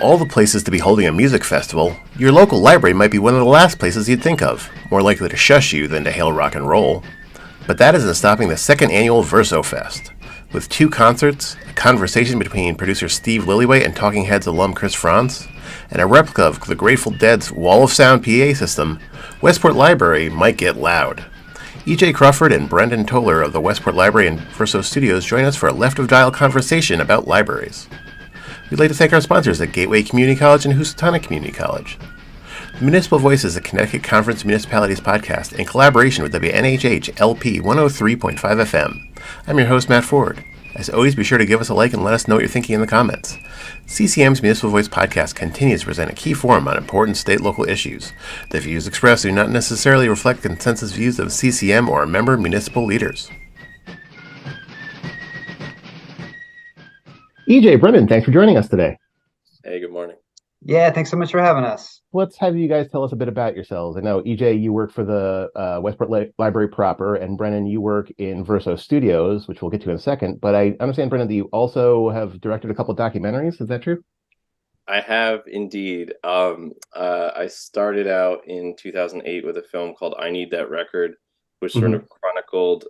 all the places to be holding a music festival, your local library might be one of the last places you'd think of, more likely to shush you than to hail rock and roll. But that isn't stopping the second annual Verso Fest. With 2 concerts, a conversation between producer Steve Lillywhite and Talking Heads alum Chris Franz, and a replica of the Grateful Dead's Wall of Sound PA system, Westport Library might get loud. E.J. Crawford and Brendan Toller of the Westport Library and Verso Studios join us for a left-of-dial conversation about libraries. We'd like to thank our sponsors at Gateway Community College and Housatonic Community College. The Municipal Voice is a Connecticut Conference of Municipalities podcast in collaboration with WNHH LP 103.5 FM. I'm your host, Matt Ford. As always, be sure to give us a like and let us know what you're thinking in the comments. CCM's Municipal Voice podcast continues to present a key forum on important state-local issues. The views expressed do not necessarily reflect consensus views of CCM or member municipal leaders. EJ, Brendan, thanks for joining us today. Hey, good morning. Yeah, thanks so much for having us. Let's have you guys tell us a bit about yourselves. I know, EJ, you work for the Westport Library proper, and Brennan, you work in Verso Studios, which we'll get to in a second. But I understand, Brennan, that you also have directed a couple of documentaries. Is that true? I have indeed. I started out in 2008 with a film called I Need That Record, which sort of chronicled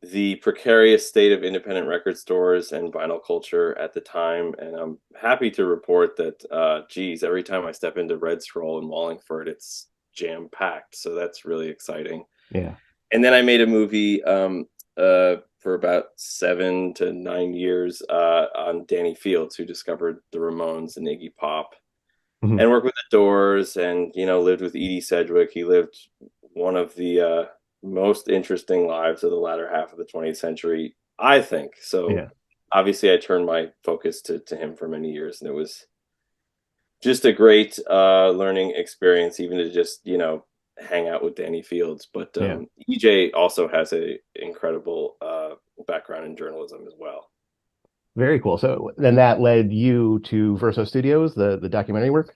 the precarious state of independent record stores and vinyl culture at the time. And I'm happy to report that, every time I step into Red Scroll in Wallingford, it's jam-packed. So that's really exciting. Yeah. And then I made a movie for about 7 to 9 years on Danny Fields, who discovered the Ramones and Iggy Pop, and worked with the Doors, and lived with Edie Sedgwick. He lived one of the most interesting lives of the latter half of the 20th century, I think. So obviously I turned my focus to him for many years, and it was just a great learning experience, even to just hang out with Danny Fields. But EJ also has a incredible background in journalism as well. Very cool. So then that led you to Verso Studios, the documentary work?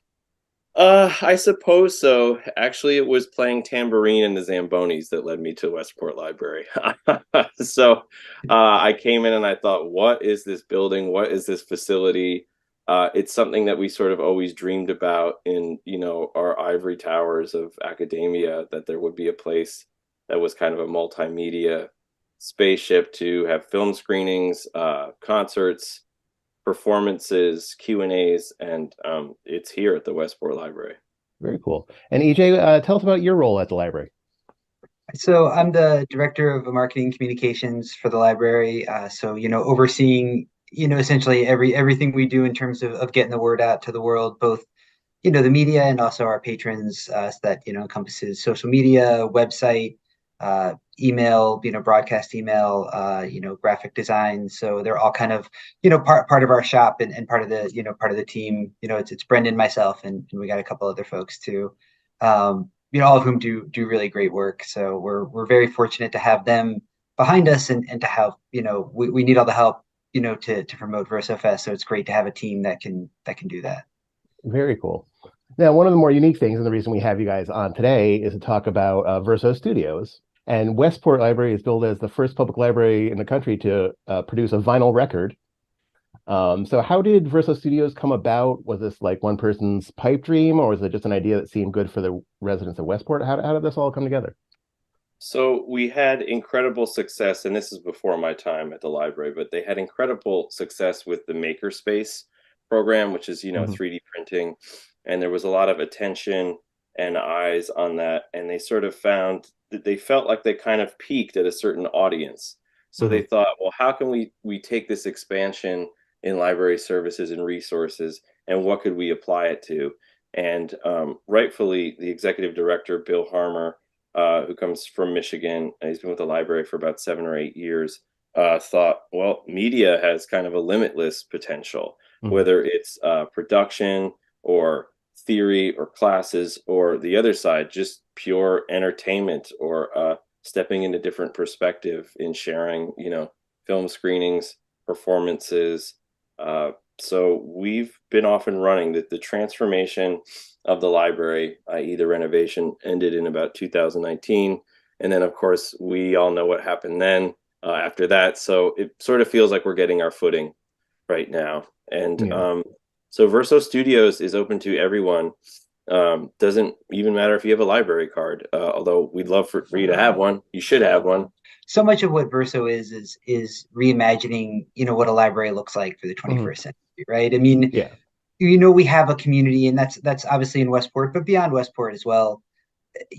I suppose so. Actually, it was playing tambourine in the Zambonis that led me to Westport Library. So I came in and I thought, what is this building? What is this facility? It's something that we sort of always dreamed about in, our ivory towers of academia, that there would be a place that was kind of a multimedia spaceship to have film screenings, concerts, performances, Q&As, and it's here at the Westport Library. Very cool. And EJ, tell us about your role at the library. So I'm the director of marketing communications for the library. Overseeing, essentially everything we do in terms of getting the word out to the world, both, the media and also our patrons. So that, encompasses social media, website, email, broadcast email, graphic design. So they're all kind of, part of our shop and part of the, part of the team. It's Brendan, myself, and we got a couple other folks too. All of whom do really great work. So we're very fortunate to have them behind us and to have, we need all the help, to promote Verso Fest. So it's great to have a team that can do that. Very cool. Now, one of the more unique things, and the reason we have you guys on today, is to talk about Verso Studios. And Westport Library is billed as the first public library in the country to produce a vinyl record. So how did Verso Studios come about? Was this like one person's pipe dream, or was it just an idea that seemed good for the residents of Westport? How did this all come together? So we had incredible success, and this is before my time at the library, but they had incredible success with the Makerspace program, which is, 3D printing. And there was a lot of attention and eyes on that. And they sort of found that they felt like they kind of peaked at a certain audience. So they thought, well, how can we take this expansion in library services and resources, and what could we apply it to? And rightfully, the executive director, Bill Harmer, who comes from Michigan, and he's been with the library for about 7 or 8 years, thought, well, media has kind of a limitless potential, whether it's production or theory or classes, or the other side, just pure entertainment, or stepping into different perspective in sharing, film screenings, performances. So we've been off and running. The transformation of the library, i.e. the renovation, ended in about 2019. And then, of course, we all know what happened then after that. So it sort of feels like we're getting our footing right now. And So Verso Studios is open to everyone. Doesn't even matter if you have a library card. Although we'd love for you to have one. You should have one. So much of what Verso is reimagining, what a library looks like for the 21st century, right? I mean, Yeah. We have a community, and that's obviously in Westport, but beyond Westport as well.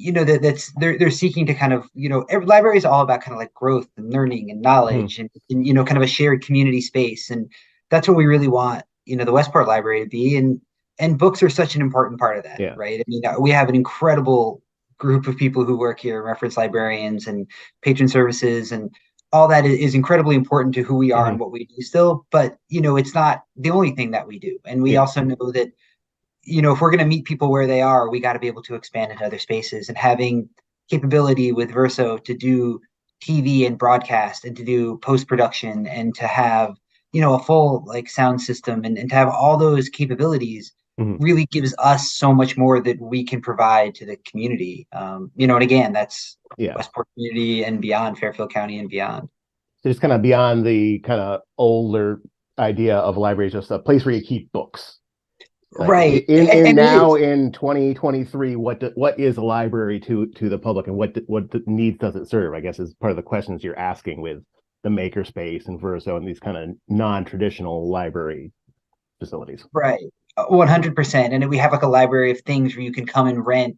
That's they're seeking to kind of, every library is all about kind of like growth and learning and knowledge, and kind of a shared community space, and that's what we really want, the Westport Library to be, and books are such an important part of that, Yeah. right? I mean, we have an incredible group of people who work here, reference librarians and patron services, and all that is incredibly important to who we are and what we do still. But it's not the only thing that we do, and we also know that if we're going to meet people where they are, we got to be able to expand into other spaces, and having capability with Verso to do TV and broadcast and to do post production and to have, a full like sound system, and to have all those capabilities really gives us so much more that we can provide to the community. And again, that's Westport community and beyond, Fairfield County and beyond. So it's kind of beyond the kind of older idea of libraries, just a place where you keep books. Like right. In 2023, what is a library to the public, and what needs does it serve? I guess is part of the questions you're asking with the makerspace and Verso and these kind of non-traditional library facilities. Right. 100%. And we have like a library of things where you can come and rent,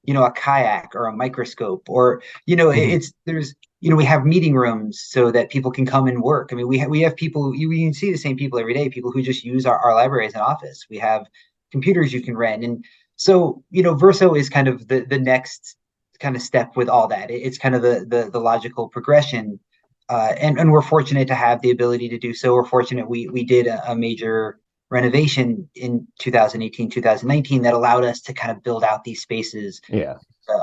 a kayak or a microscope, or, we have meeting rooms so that people can come and work. I mean, we have people, you can see the same people every day, people who just use our library as an office. We have computers you can rent. And so, Verso is kind of the next kind of step with all that. It's kind of the logical progression. And we're fortunate to have the ability to do so. We're fortunate we did a major renovation in 2018, 2019 that allowed us to kind of build out these spaces to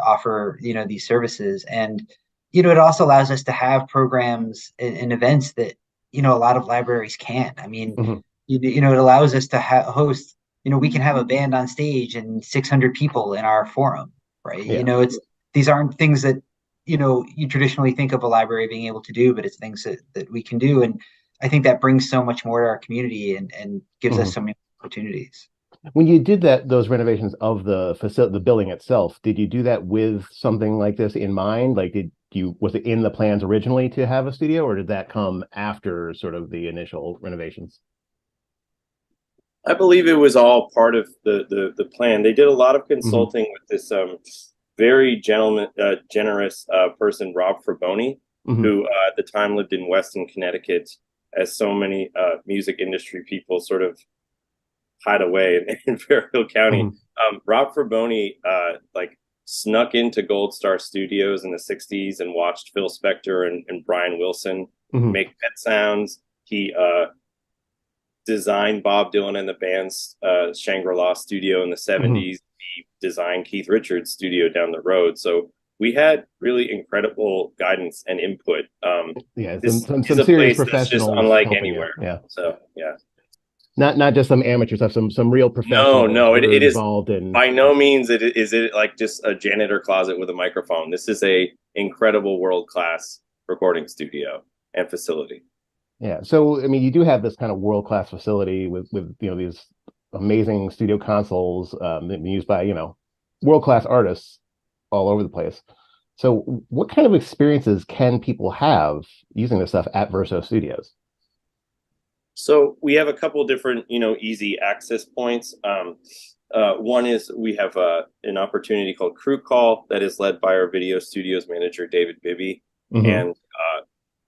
offer, these services. And, it also allows us to have programs and events that, a lot of libraries can't. I mean, it allows us to host, we can have a band on stage and 600 people in our forum, right? Yeah. These aren't things that, you traditionally think of a library being able to do, but it's things that we can do. And I think that brings so much more to our community and gives us so many opportunities. When you did those renovations of the facility, the building itself, did you do that with something like this in mind? Like, was it in the plans originally to have a studio, or did that come after sort of the initial renovations? I believe it was all part of the plan. They did a lot of consulting with this very generous person, Rob Fraboni, who at the time lived in Weston, Connecticut, as so many music industry people sort of hide away in Fairfield County. Rob Fraboni snuck into Gold Star Studios in the 60s and watched Phil Spector and Brian Wilson make pet sounds. He designed Bob Dylan and the band's Shangri-La studio in the 70s. He designed Keith Richards' studio down the road. So we had really incredible guidance and input. Some serious professionals, just unlike anywhere. So not just some amateur stuff, some real professionals. No, it is involved in. By no means is it like just a janitor closet with a microphone. This is a incredible world-class recording studio and facility. Yeah. So I mean, you do have this kind of world-class facility with these amazing studio consoles used by world-class artists all over the place. So what kind of experiences can people have using this stuff at Verso Studios? So we have a couple different, easy access points. One is we have an opportunity called Crew Call that is led by our video studios manager, David Bibby. And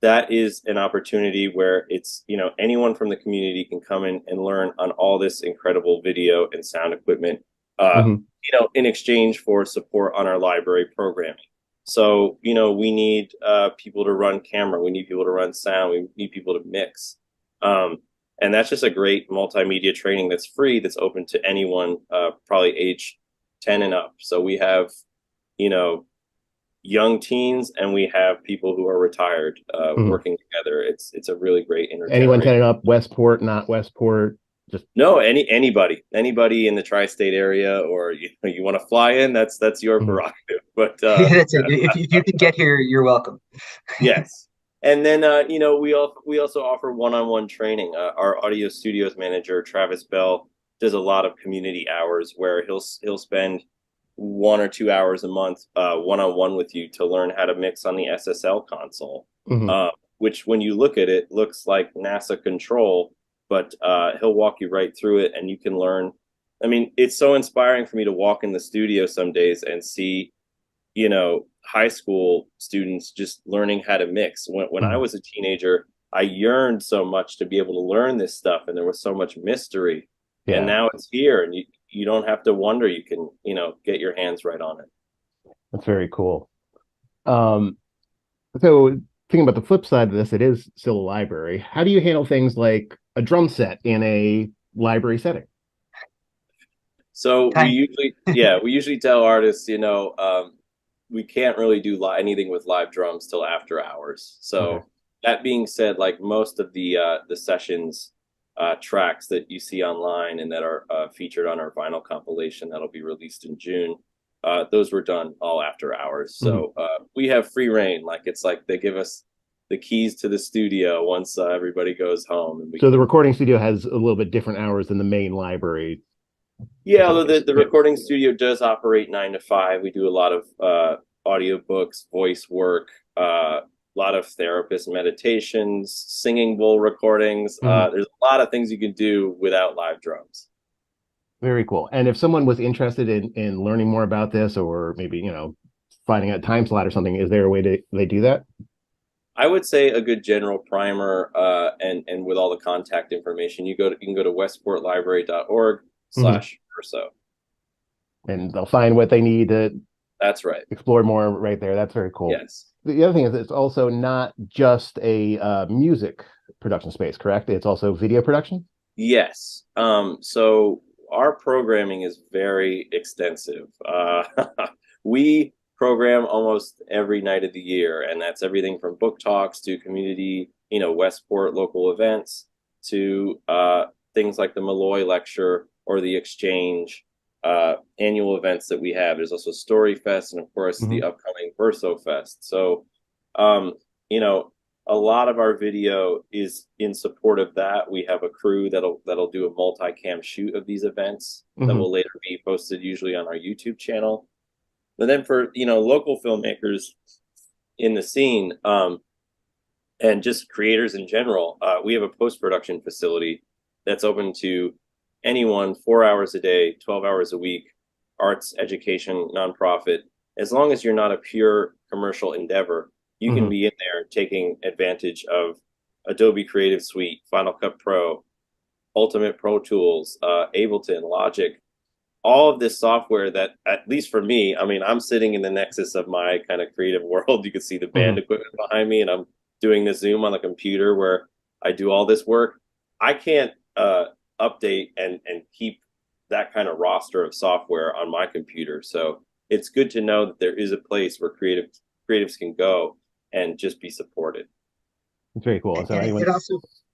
that is an opportunity where it's, anyone from the community can come in and learn on all this incredible video and sound equipment, in exchange for support on our library programming. So, we need people to run camera. We need people to run sound. We need people to mix. And that's just a great multimedia training that's free, that's open to anyone, probably age 10 and up. So we have, young teens, and we have people who are retired working together. It's a really great intergenerational. Anyone 10 and up, Westport, not Westport? No, anybody in the tri-state area, or you want to fly in, that's your prerogative. But that's it. If you can get here, you're welcome. Yes. And then, we also offer one-on-one training. Our audio studios manager, Travis Bell, does a lot of community hours where he'll spend 1 or 2 hours a month one-on-one with you to learn how to mix on the SSL console, which when you look at it looks like NASA control, but he'll walk you right through it and you can learn. I mean, it's so inspiring for me to walk in the studio some days and see, high school students just learning how to mix. When I was a teenager, I yearned so much to be able to learn this stuff, and there was so much mystery. Yeah. And now it's here, and you don't have to wonder. You can, get your hands right on it. That's very cool. So thinking about the flip side of this, it is still a library. How do you handle things like a drum set in a library setting? So we usually tell artists, we can't really do anything with live drums till after hours. So that being said, like most of the sessions tracks that you see online and that are featured on our vinyl compilation that'll be released in June, those were done all after hours. So we have free reign. Like it's like they give us the keys to the studio once everybody goes home. And so the recording studio has a little bit different hours than the main library. Yeah, although the recording studio does operate 9 to 5. We do a lot of audio books, voice work, a lot of therapist meditations, singing bowl recordings. There's a lot of things you can do without live drums. Very cool. And if someone was interested in learning more about this, or maybe, finding a time slot or something, is there a way they do that? I would say a good general primer, and with all the contact information, you can go to westportlibrary.org/Verso. And they'll find what they need to That's right. explore more right there. That's very cool. Yes. The other thing is it's also not just a music production space, correct? It's also video production? Yes. So our programming is very extensive. We program almost every night of the year, and that's everything from book talks to community, Westport local events to things like the Malloy lecture or the exchange, annual events that we have. There's also Story Fest and of course the upcoming Verso Fest. So, a lot of our video is in support of that. We have a crew that'll do a multi-cam shoot of these events that will later be posted usually on our YouTube channel. But then for, local filmmakers in the scene, and just creators in general, we have a post-production facility that's open to anyone 4 hours a day, 12 hours a week, arts, education, nonprofit. As long as you're not a pure commercial endeavor, you can be in there taking advantage of Adobe Creative Suite, Final Cut Pro, Ultimate Pro Tools, Ableton, Logic, all of this software that, at least for me, I mean, I'm sitting in the nexus of my kind of creative world. You can see the band equipment behind me, and I'm doing the Zoom on the computer where I do all this work. I can't update and keep that kind of roster of software on my computer. So it's good to know that there is a place where creatives can go and just be supported. It's very cool. So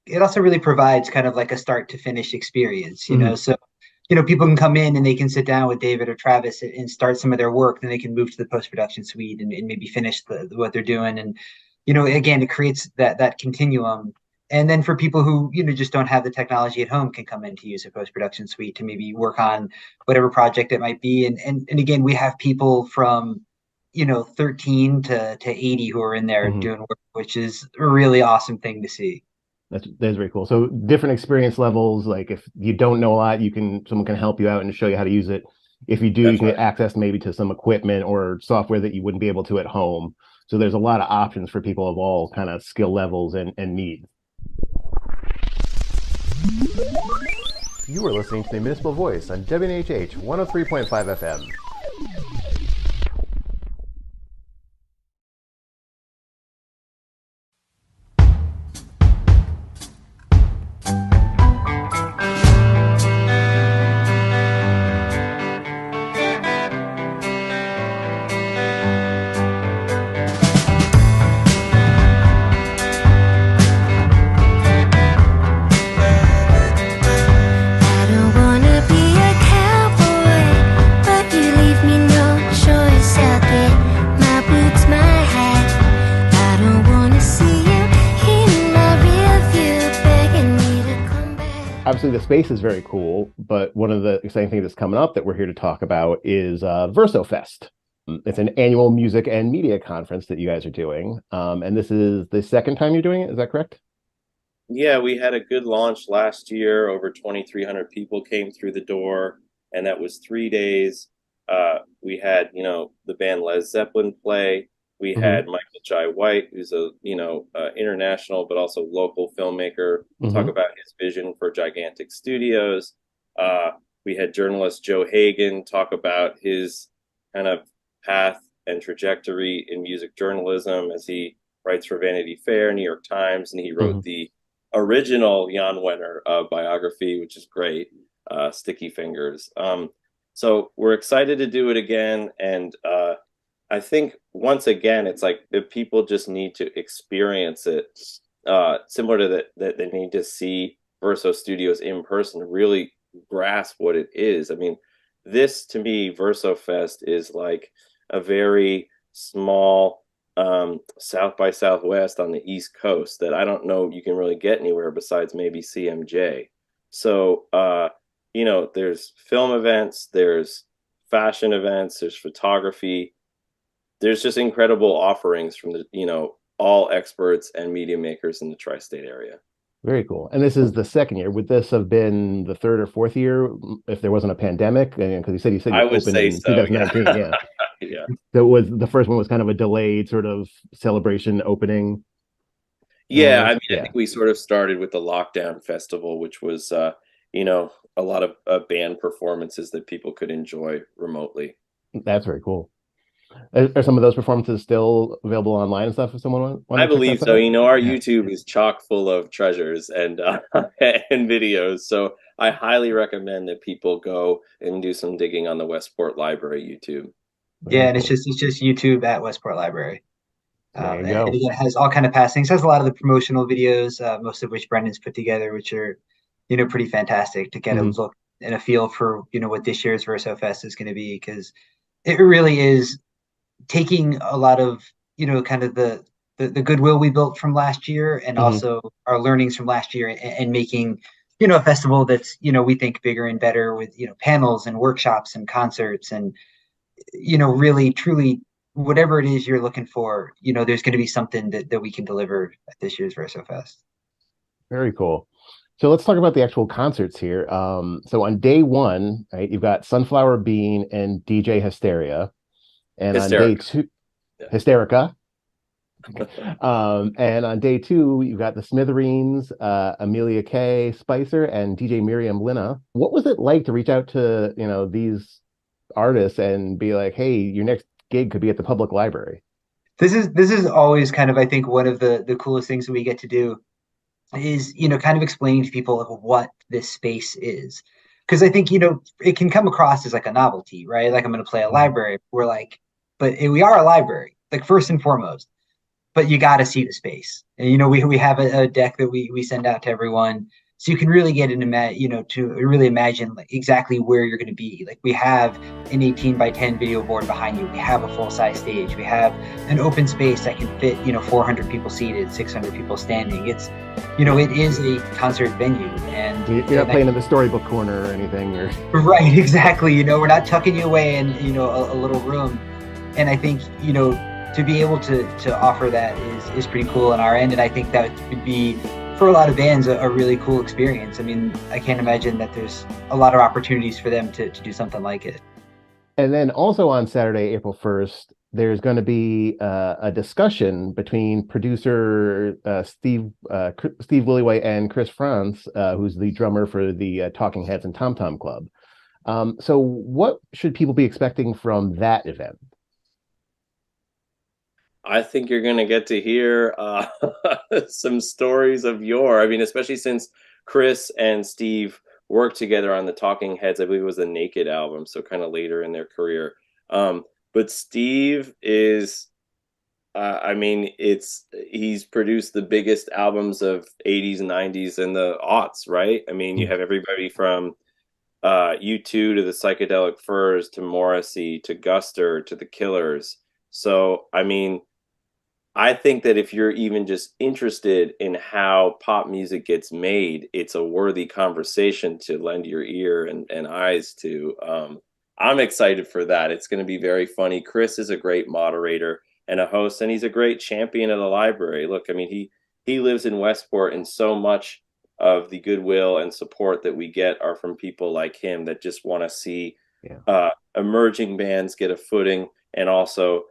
it also really provides kind of like a start to finish experience, so people can come in and they can sit down with David or Travis and start some of ther work. Then they can move to the post-production suite and maybe finish what they're doing. And, again, it creates that continuum. And then for people who, just don't have the technology at home, can come in to use a post-production suite to maybe work on whatever project it might be. And again, we have people from, 13 to 80 who are in there doing work, which is a really awesome thing to see. That's very cool. So different experience levels. Like if you don't know a lot, someone can help you out and show you how to use it. If you do, you can get access maybe to some equipment or software that you wouldn't be able to at home. So there's a lot of options for people of all kind of skill levels and needs. You are listening to the Municipal Voice on WNHH 103.5 FM. I don't wanna be a cowboy, but you leave obviously the space is very cool, but one of the exciting things that's coming up that we're here to talk about is Verso Fest. It's an annual music and media conference that you guys are doing, and this is the second time you're doing it. Is that correct? Yeah, we had a good launch last year. Over 2,300 people came through the door, and that was 3 days. We had, the band Led Zeppelin play. We Mm-hmm. had Michael Jai White, who's a, international but also local filmmaker, talk Mm-hmm. about his vision for gigantic studios. Uh, we had journalist Joe Hagan talk about his kind of path and trajectory in music journalism as he writes for Vanity Fair, New York Times, and he Mm-hmm. wrote the original Jan Wenner biography, which is great, Sticky Fingers. So we're excited to do it again, and I think once again, it's like if people just need to experience it, similar to that they need to see Verso Studios in person to really grasp what it is. I mean, this to me, Verso Fest is like a very small South by Southwest on the East Coast that I don't know you can really get anywhere besides maybe CMJ. So, there's film events, there's fashion events, there's photography, there's just incredible offerings from all experts and media makers in the tri-state area. Very cool. And this is the second year. Would this have been the third or fourth year if there wasn't a pandemic? Because you said you I would opened say in so, yeah. 2019. Yeah. Yeah. So was the first one was kind of a delayed sort of celebration opening, more or Yeah, I less. mean, I Yeah, think we sort of started with the lockdown festival, which was, a lot of band performances that people could enjoy remotely. that's very cool. Are some of those performances still available online and stuff if someone I wanted to check believe that so. out? Our Yeah, YouTube is chock full of treasures and and videos. So I highly recommend that people go and do some digging on the Westport Library YouTube. Yeah, very and it's cool. just YouTube at Westport Library. There you And go. again, it has all kind of passings. It has a lot of the promotional videos, most of which Brendan's put together, which are, pretty fantastic to get a Hmm. look and a feel for, what this year's Verso Fest is going to be, because it really is taking a lot of, kind of the goodwill we built from last year and Hmm. also our learnings from last year and making, a festival that's, we think bigger and better with, panels and workshops and concerts and, really truly whatever it is you're looking for, there's going to be something that we can deliver at this year's Verso Fest. Very cool. So let's talk about the actual concerts here. So on day one, right, you've got Sunflower Bean and DJ Hysteria, and on day Hysterical. two, Yeah. Hysterica. And on day two, you've got the Smithereens, Amelia Kay Spicer, and DJ Miriam Lina. What was it like to reach out to, these artists and be like, hey, your next gig could be at the public library? This is always kind of, I think, one of the coolest things that we get to do is, kind of explaining to people like what this space is. Because I think, it can come across as like a novelty, right? Like I'm going to play a Mhm. library. We're like, but we are a library, like first and foremost. But you got to see the space. And we have a deck that we send out to everyone, so you can really get into to really imagine like exactly where you're going to be. Like we have an 18 by 10 video board behind you. We have a full size stage. We have an open space that can fit 400 people seated, 600 people standing. It's it is a concert venue, and You're not playing in the storybook corner or anything. Or right, exactly. We're not tucking you away in a little room, and I think to be able to offer that is pretty cool on our end, and I think that would be for a lot of bands a really cool experience. I mean, I can't imagine that there's a lot of opportunities for them to do something like it. And then also on Saturday, April 1st, there's going to be a discussion between producer Steve Lillywhite and Chris Franz, who's the drummer for the Talking Heads and Tom Tom Club. So what should people be expecting from that event? I think you're going to get to hear some stories of I mean, especially since Chris and Steve worked together on the Talking Heads. I believe it was the Naked album, so kind of later in their career. But Steve is, I mean, he's produced the biggest albums of 80s, 90s, and the aughts, right? I mean, you have everybody from U2 to the Psychedelic Furs to Morrissey to Guster to the Killers. So, I mean, I think that if you're even just interested in how pop music gets made, it's a worthy conversation to lend your ear and eyes to. I'm excited for that. It's going to be very funny. Chris is a great moderator and a host, and he's a great champion of the library. Look, I mean, he lives in Westport, and so much of the goodwill and support that we get are from people like him that just want to see emerging bands get a footing, and also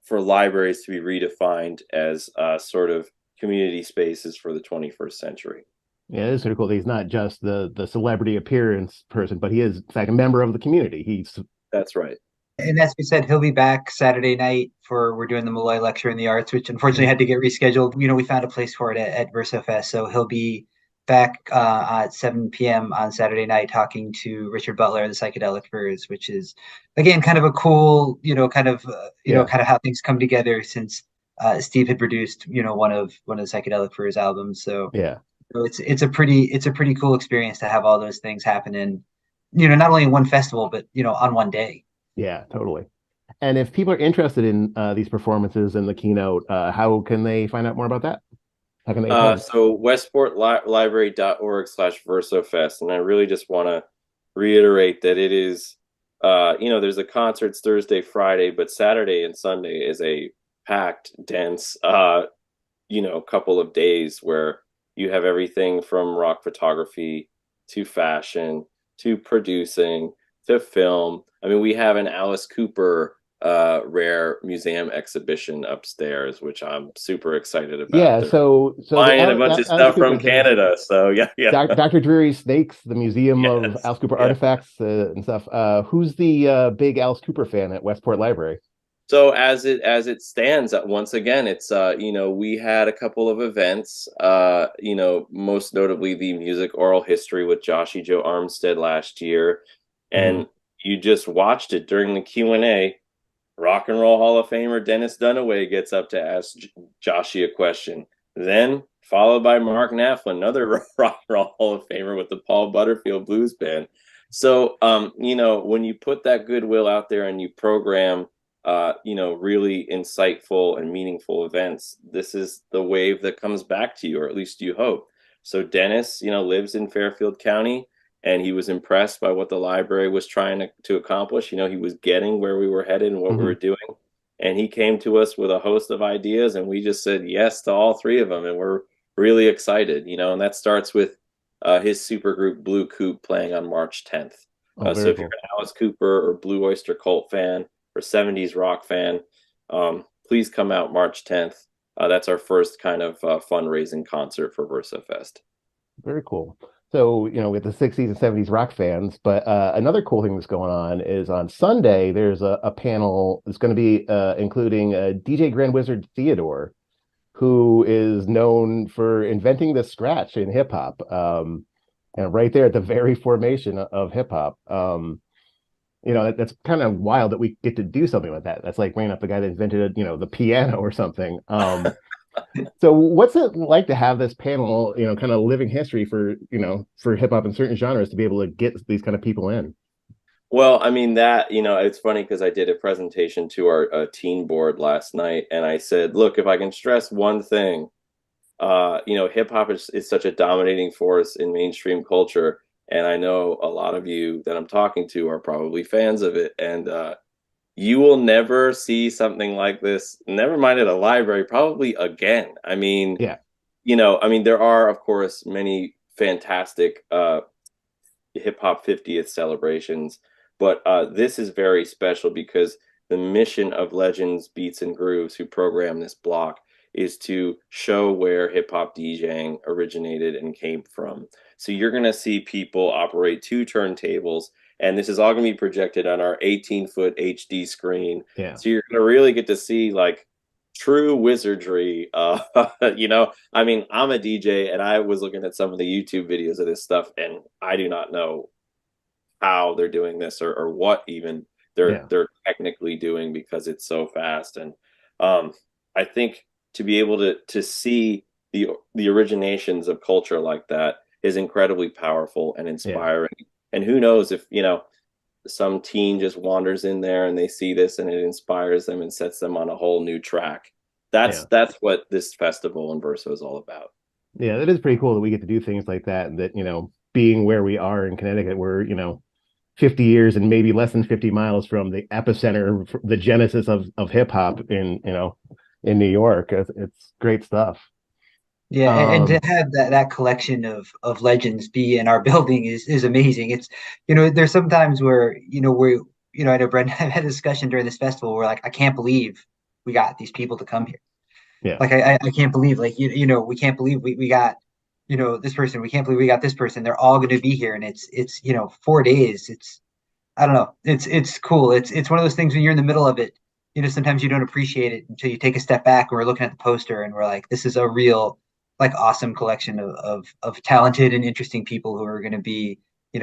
for libraries to be redefined as sort of community spaces for the 21st century. Yeah, it's sort of cool that he's not just the celebrity appearance person, but he is in fact a member of the community. That's right. And as we said, he'll be back Saturday night we're doing the Malloy Lecture in the Arts, which unfortunately had to get rescheduled. We found a place for it at Verso Fest, so he'll be back at 7 p.m. on Saturday night talking to Richard Butler, the Psychedelic Furs, which is again kind of a cool, kind of how things come together since Steve had produced, one of the Psychedelic Furs albums. So yeah. So it's a pretty cool experience to have all those things happen in, not only in one festival, but on one day. Yeah, totally. And if people are interested in these performances and the keynote, how can they find out more about that? How can they attend? So westportlibrary.org/VersoFest. And I really just want to reiterate that it is, there's a concerts Thursday, Friday, but Saturday and Sunday is a packed, dense, couple of days where you have everything from rock photography to fashion to producing to film. I mean, we have an Alice Cooper rare museum exhibition upstairs, which I'm super excited about. Yeah, so buying a bunch of stuff from Canada. So yeah. Dr. Drury's Snakes, the Museum of Alice Cooper artifacts and stuff. Who's the big Alice Cooper fan at Westport Library? So as it stands, once again, it's we had a couple of events, most notably the music oral history with Joshy Joe Armstead last year, and you just watched it during the Q&A. Rock and Roll Hall of Famer Dennis Dunaway gets up to ask Joshy a question, then followed by Mark Knopfler, another Rock and Roll Hall of Famer with the Paul Butterfield Blues Band. So when you put that goodwill out there and you program really insightful and meaningful events, this is the wave that comes back to you, or at least you hope. So Dennis, lives in Fairfield County, and he was impressed by what the library was trying to accomplish. He was getting where we were headed and what we were doing. And he came to us with a host of ideas, and we just said yes to all three of them. And we're really excited, and that starts with his supergroup Blue Coop playing on March 10th. So if you're an Alice Cooper or Blue Oyster Cult fan, or 70s rock fan, please come out March 10th. That's our first kind of fundraising concert for VersoFest. Very cool. So, with the 60s and 70s rock fans, but another cool thing that's going on is on Sunday, there's a panel that's going to be including DJ Grand Wizard Theodore, who is known for inventing the scratch in hip hop, and right there at the very formation of hip hop. That's kind of wild that we get to do something like that. That's like bringing up the guy that invented, the piano or something. So what's it like to have this panel, kind of living history for hip hop and certain genres to be able to get these kind of people in? Well, I mean that, it's funny because I did a presentation to our teen board last night, and I said, look, if I can stress one thing, hip hop is such a dominating force in mainstream culture. And I know a lot of you that I'm talking to are probably fans of it. And you will never see something like this, never mind at a library, probably again. I mean, there are, of course, many fantastic hip hop 50th celebrations, but this is very special because the mission of Legends, Beats, and Grooves, who program this block, is to show where hip hop DJing originated and came from. So you're going to see people operate 2 turntables, and this is all going to be projected on our 18-foot HD screen. Yeah. So you're going to really get to see like true wizardry. I mean, I'm a DJ, and I was looking at some of the YouTube videos of this stuff, and I do not know how they're doing this or what even they're technically doing because it's so fast. And I think to be able to see the originations of culture like that is incredibly powerful and inspiring. And who knows if, some teen just wanders in there and they see this and it inspires them and sets them on a whole new track. Yeah. That's what this festival and Verso is all about. Yeah, it is pretty cool that we get to do things like that, and that, being where we are in Connecticut, we're, 50 years and maybe less than 50 miles from the epicenter, the genesis of hip hop in New York. It's great stuff. Yeah, and to Um, have that collection of legends be in our building is amazing. It's there's sometimes where I know Brent had a discussion during this festival where like I can't believe we got these people to come here. yeah, Like I can't believe like we can't believe we got this person. We can't believe we got this person. They're all going to be here, and it's 4 days. It's I don't know. It's cool. It's one of those things when you're in the middle of it. Sometimes you don't appreciate it until you take a step back and we're looking at the poster and we're like, this is a real like awesome collection of talented and interesting people who are going to be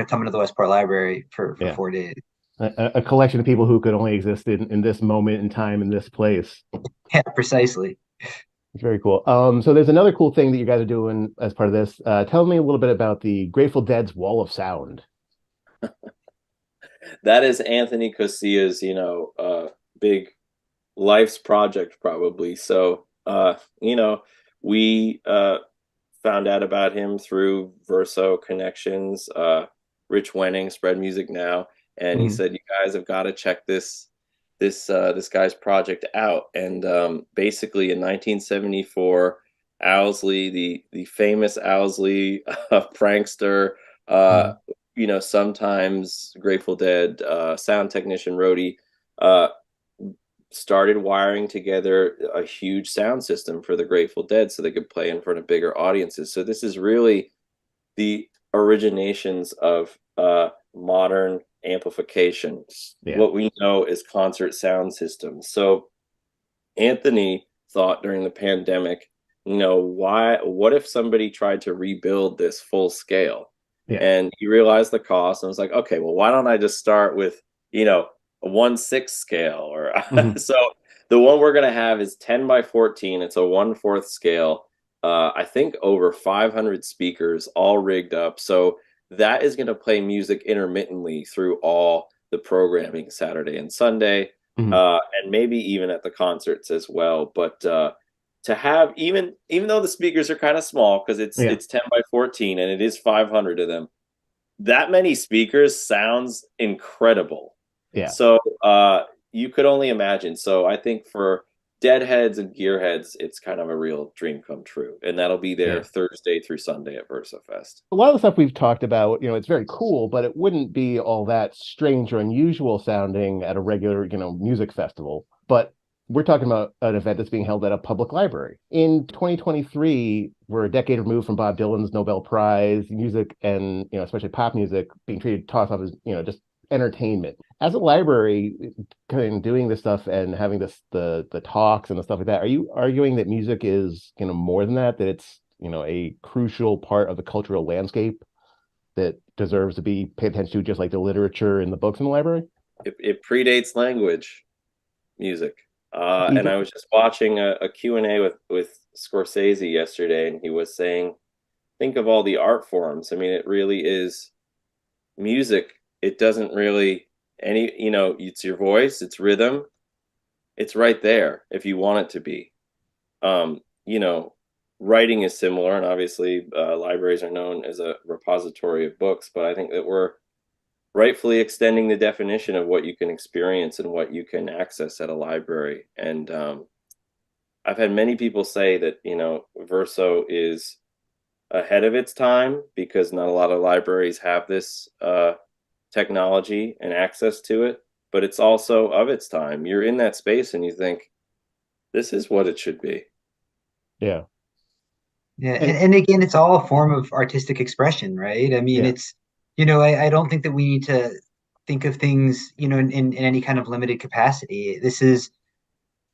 coming to the Westport Library for yeah. 4 days. A collection of people who could only exist in this moment in time, in this place. Yeah, precisely. It's very cool. So there's another cool thing that you guys are doing as part of this. Tell me a little bit about the Grateful Dead's Wall of Sound. That is Anthony Cosilla's, big life's project probably. So, we found out about him through Verso connections. Rich Wenning, Spread Music Now, and he Mhm. said, "You guys have got to check this guy's project out." And basically, in 1974, Owsley, the famous Owsley prankster, uh, Mhm. sometimes Grateful Dead sound technician roadie, uh, started wiring together a huge sound system for the Grateful Dead so they could play in front of bigger audiences. So this is really the originations of modern amplification. Yeah. What we know is concert sound systems. So Anthony thought during the pandemic, what if somebody tried to rebuild this full scale? Yeah. And he realized the cost and was like, okay, well, why don't I just start with, a 1/6 scale? Or Mhm. so the one we're gonna have is 10 by 14. It's a 1/4 scale. I think over 500 speakers all rigged up. So that is gonna play music intermittently through all the programming Saturday and Sunday, Mhm. and maybe even at the concerts as well. But to have even though the speakers are kind of small because it's Yeah. it's 10 by 14 and it is 500 of them, that many speakers sounds incredible. Yeah. So you could only imagine. So I think for deadheads and gearheads, it's kind of a real dream come true, and that'll be there Yeah. Thursday through Sunday at VersaFest. A lot of the stuff we've talked about, it's very cool, but it wouldn't be all that strange or unusual sounding at a regular, music festival. But we're talking about an event that's being held at a public library. In 2023, we're a decade removed from Bob Dylan's Nobel Prize, music and, especially pop music being treated, tossed off as, just entertainment. As a library, kind of doing this stuff and having the talks and the stuff like that, are you arguing that music is, more than that, that it's, a crucial part of the cultural landscape that deserves to be paid attention to, just like the literature and the books in the library? It predates language, music. And Even I was just watching a Q&A with Scorsese yesterday, and he was saying, think of all the art forms. I mean, it really is music. It doesn't really it's your voice, it's rhythm. It's right there if you want it to be. Um, you know, Writing is similar, and obviously libraries are known as a repository of books, but I think that we're rightfully extending the definition of what you can experience and what you can access at a library. And I've had many people say that, Verso is ahead of its time because not a lot of libraries have this technology and access to it, but it's also of its time. You're in that space and you think, this is what it should be. yeah. Yeah, And and again, it's all a form of artistic expression, right? I mean, yeah. it's, I don't think that we need to think of things, in any kind of limited capacity. This is,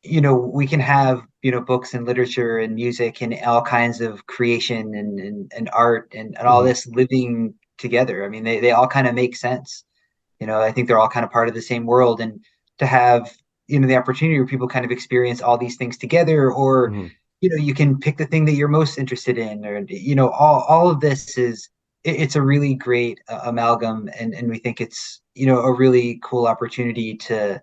we can have, books and literature and music and all kinds of creation and art and all Mhm. this living together. I mean, they all kind of make sense. I think they're all kind of part of the same world. And to have, the opportunity where people kind of experience all these things together, or, Mhm. you can pick the thing that you're most interested in, or, all of this is, it's a really great amalgam. And we think it's, a really cool opportunity to,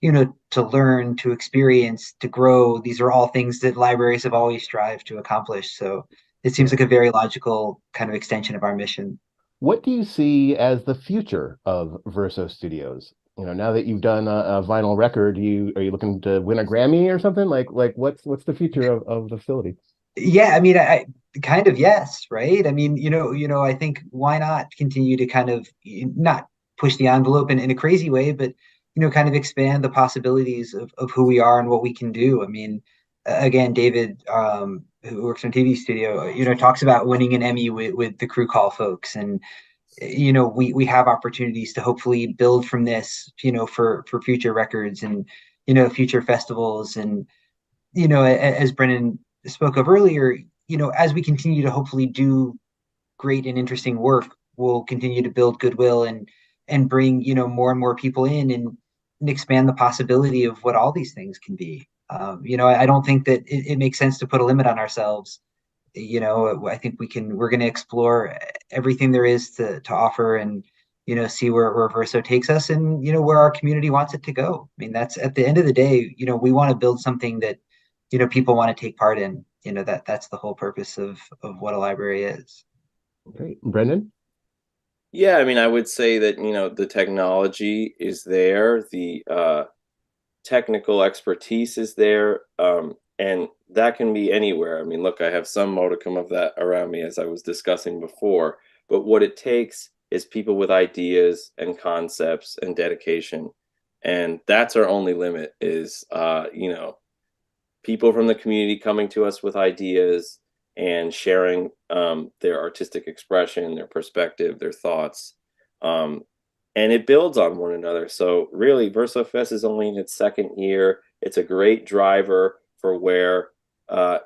to learn, to experience, to grow. These are all things that libraries have always strived to accomplish. So it seems like a very logical kind of extension of our mission. What do you see as the future of Verso Studios? Now that you've done a vinyl record, are you looking to win a Grammy or something? Like what's the future of the facility? Yeah, I mean, I kind of yes, right? I mean, I think why not continue to kind of not push the envelope in a crazy way, but kind of expand the possibilities of who we are and what we can do. I mean, again, David, who works on TV studio, talks about winning an Emmy with the Crew Call folks, and we have opportunities to hopefully build from this, for future records and future festivals, and as Brennan spoke of earlier, as we continue to hopefully do great and interesting work, we'll continue to build goodwill and bring more and more people in, and expand the possibility of what all these things can be. I don't think that it makes sense to put a limit on ourselves. I think we're going to explore everything there is to offer, and see where Verso takes us, and where our community wants it to go. I mean, that's at the end of the day, we want to build something that people want to take part in. That's the whole purpose of what a library is. Okay, Brendan? Yeah, I mean, I would say that, the technology is there, the technical expertise is there, and that can be anywhere. I mean, look, I have some modicum of that around me, as I was discussing before, but what it takes is people with ideas and concepts and dedication, and that's our only limit is, people from the community coming to us with ideas and sharing their artistic expression, their perspective, their thoughts. And it builds on one another. So really, VersoFest is only in its second year. It's a great driver for where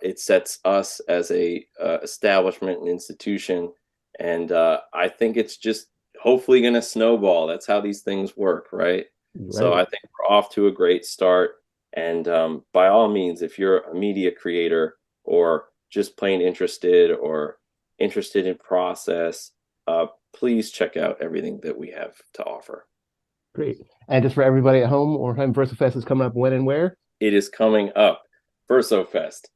it sets us as a establishment and institution. And I think it's just hopefully going to snowball. That's how these things work, right? So I think we're off to a great start. And by all means, if you're a media creator or just plain interested in process, please check out everything that we have to offer. Great. And just for everybody at home, or time VersoFest is coming up when and where? It is coming up. VersoFest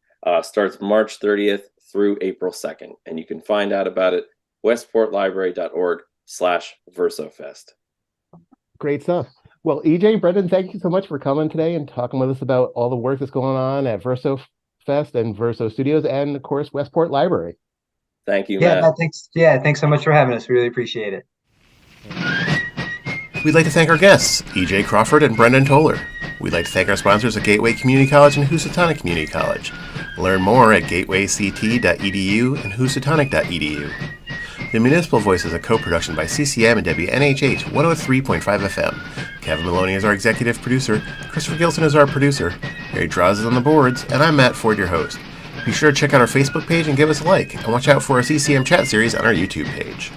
starts March 30th through April 2nd. And you can find out about it westportlibrary.org/VersoFest. Great stuff. Well, EJ, Brendan, thank you so much for coming today and talking with us about all the work that's going on at VersoFest and Verso Studios, and of course, Westport Library. Thank you, Matt. Thanks. Yeah, thanks so much for having us. We really appreciate it. We'd like to thank our guests, EJ Crawford and Brendan Toller. We'd like to thank our sponsors at Gateway Community College and Housatonic Community College. Learn more at gatewayct.edu and housatonic.edu. The Municipal Voice is a co-production by CCM and WNHH 103.5 FM. Kevin Maloney is our executive producer, Christopher Gilson is our producer, Mary Draws is on the boards, and I'm Matt Ford, your host. Be sure to check out our Facebook page and give us a like, and watch out for our CCM chat series on our YouTube page.